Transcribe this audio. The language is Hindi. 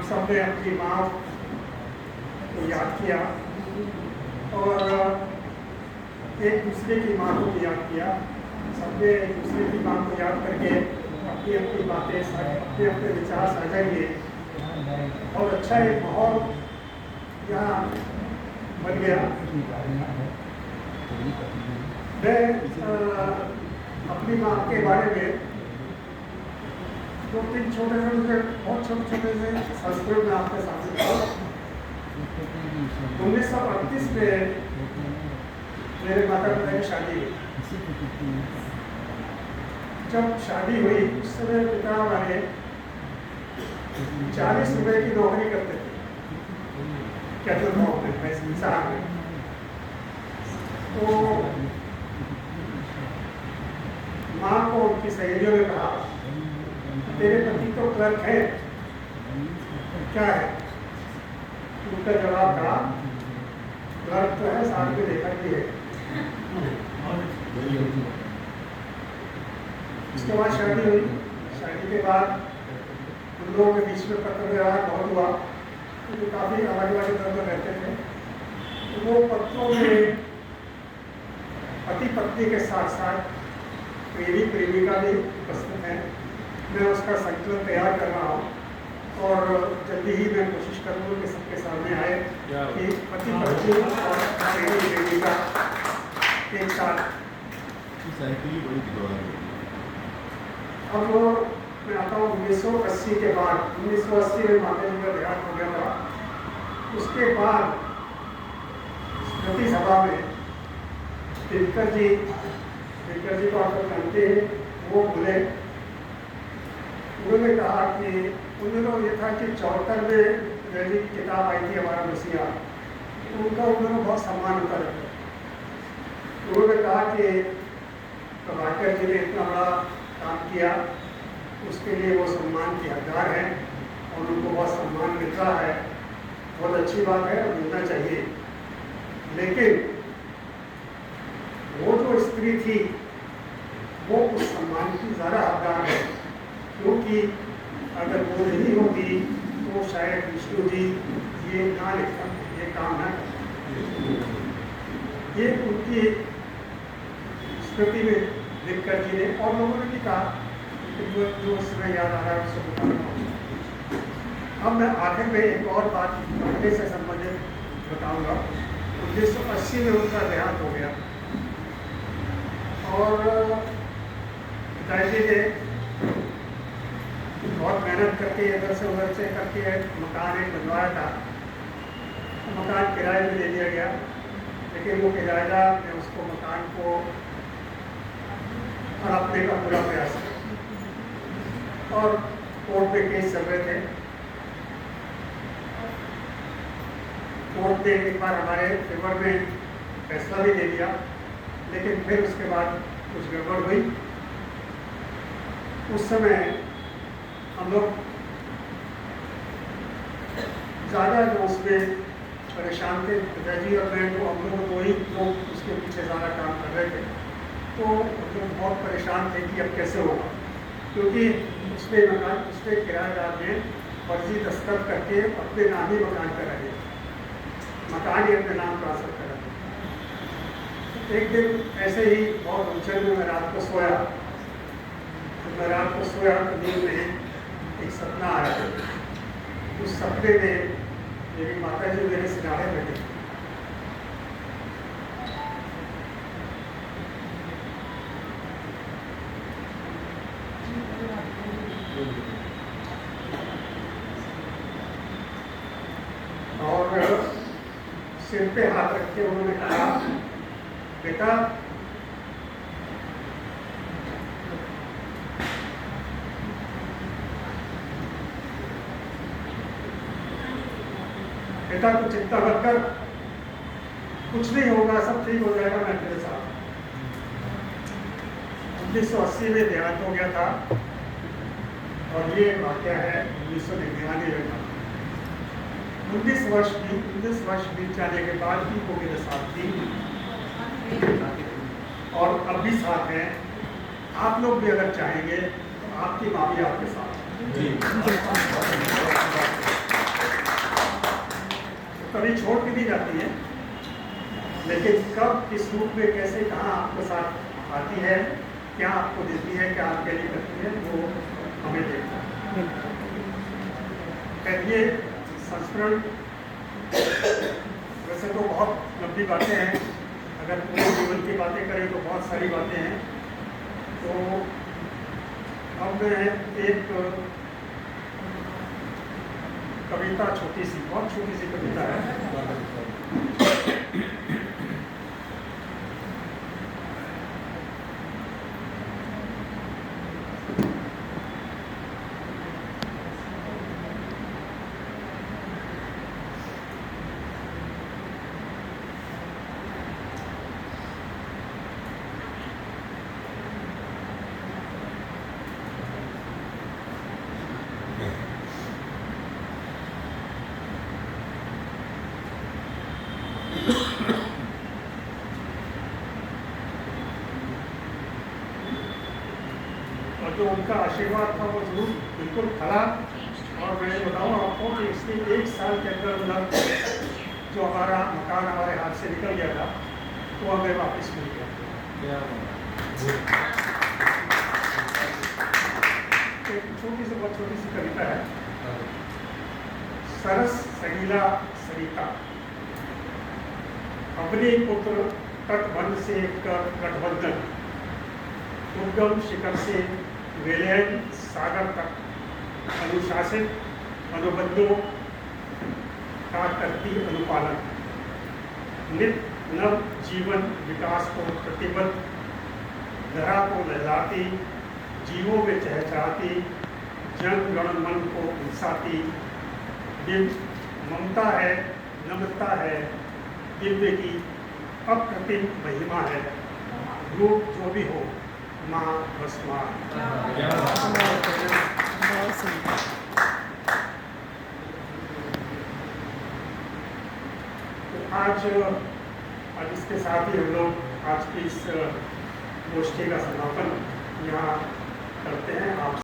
सबने अपनी माँ को याद किया और एक दूसरे की माँ को भी याद किया। सबने एक दूसरे की माँ को याद करके अपनी अपनी बातें अपने अपने विचार साझा किए और अच्छा एक माहौल यहाँ बन गया। मैं अपनी माँ के बारे में दो तीन छोटे छोटे बहुत छोटे छोटे से संस्कृत में आपके सामने 1938 में मेरे माता पिता की शादी हुई। जब शादी हुई उस समय पिता हमारे 40 रुपए की नौकरी करते थे, क्या तो शहर में। तो माँ को उनकी सहेलियों ने कहा, तेरे पति तो क्लर्क है, क्या है? उनका जवाब था, क्लर्क तो है, साथ में लेखक भी है। उसके बाद शादी हुई। शादी के बाद उन लोगों के बीच में पत्र व्यवहार बहुत हुआ, क्योंकि काफ़ी अलग अलग इधर उधर रहते थे। तो वो पत्रों में पति पत्नी के साथ साथ प्रेमी प्रेमिका भी उपस्थित है। मैं उसका संकलन तैयार कर रहा हूँ और जल्दी ही मैं कोशिश करूँगा कि सबके सामने आए कि पति पत्नी और प्रेमी प्रेमिका एक साथ। अब मैं आता हूँ 1980 के बाद। 1980 में माता जी का देहांत हो गया था। उसके बाद स्मृति सभा में दिनकर जी को आप लोग जानते हैं, वो बोले, उन्होंने कहा कि उन दिनों ये था कि 74 में रैली की किताब आई थी हमारा मसीहा, तो उनका उन्होंने बहुत सम्मान होता रहता। उन्होंने कहा कि प्रभाकर जी ने इतना बड़ा काम किया, उसके लिए वो सम्मान की हकदार है और उनको बहुत सम्मान मिल रहा है, बहुत अच्छी बात है और मिलना चाहिए। लेकिन वो जो स्त्री थी वो उस सम्मान की ज़्यादा हकदार है, क्योंकि अगर वो नहीं होती तो शायद विष्णु जी ये ना लिखता, ये काम ना करते। ये उनकी स्मृति में दिनकर जी ने और लोगों ने भी कहा, जो उसमें याद आ रहा है उसको बताना। अब मैं आखिर में एक और बात पढ़ने से संबंधित बताऊंगा। 1980 में उनका देहांत हो गया और पिताजी ने बहुत मेहनत करके इधर से उधर से करके मकान एक बनवाया था। मकान किराए में दे दिया गया, लेकिन वो किराएदार ने उसको मकान को हड़पने का पूरा प्रयास किया और कोर्ट में केस चल रहे थे। कोर्ट ने एक बार हमारे फेवर में फैसला भी दे दिया, लेकिन फिर उसके बाद कुछ गड़बड़ हुई। उस समय हम लोग ज़्यादा जो उसमें परेशान थे, पिताजी और मैं, तो हम लोग दो ही लोग उसके पीछे ज़्यादा काम कर रहे थे। तो हम बहुत परेशान थे कि अब कैसे होगा, क्योंकि उसमें किराएदार ने फर्जी दस्तखत करके अपने नाम ही मकान कर रहे थे, मकान ही अपने नाम ट्रांसफर कर रहे थे। एक दिन ऐसे ही बहुत उलझन में मैं रात को सोया, तो नींद में एक सपना आया। उस सपने में मेरी माता जी मेरे सिराने बैठे। और सिर पे हाथ रख के उन्होंने कहा, बेटा तू चिंता मत कर, कुछ नहीं होगा, सब ठीक हो जाएगा, मैं तेरे साथ। 1980 में देहांत हो गया था और ये वाक़या है 1999 में था। 19 वर्ष बीत जाने के बाद भी वो मेरे साथ थी और अब भी साथ हैं। आप लोग भी अगर चाहेंगे तो आपकी माँ भी आपके साथ है। जाती है, लेकिन कब किस रूप में कैसे कहाँ आपके साथ आती है, क्या आपको देती है, क्या आपके लिए करती है, वो हमें देखना है। ये संस्करण वैसे तो बहुत लंबी बातें हैं, अगर पूरे जीवन की बातें करें तो बहुत सारी बातें हैं। तो अब मैं एक कविता, छोटी सी, बहुत छोटी सी कविता है। और जो उनका आशीर्वाद था वो जरूर बिल्कुल खरा। और मैं बताऊँ आपको कि इसके 1 साल के अंदर जो हमारा मकान हमारे हाथ से निकल गया था वो हमें वापस मिल गया। एक छोटी सी, बहुत छोटी सी कविता है। सरस सगीला सरिता, अपने पुत्र तटबंध से कर गठबंधन, उद्गम शिखर से विलयन सागर तक, अनुशासित अनुबंधों का करती अनुपालन, नित नव जीवन विकास को प्रतिबद्ध, धरा को लहलाती, जीवों में चहचहाती, जन गण मन को उलसाती, दिव्य ममता है, नम्रता है, दिव्य की अप्रतिम महिमा है, रूप जो भी हो माँ बस माँ। तो आज इसके साथ ही हम लोग आज की इस गोष्ठी का समापन यहाँ करते हैं। आप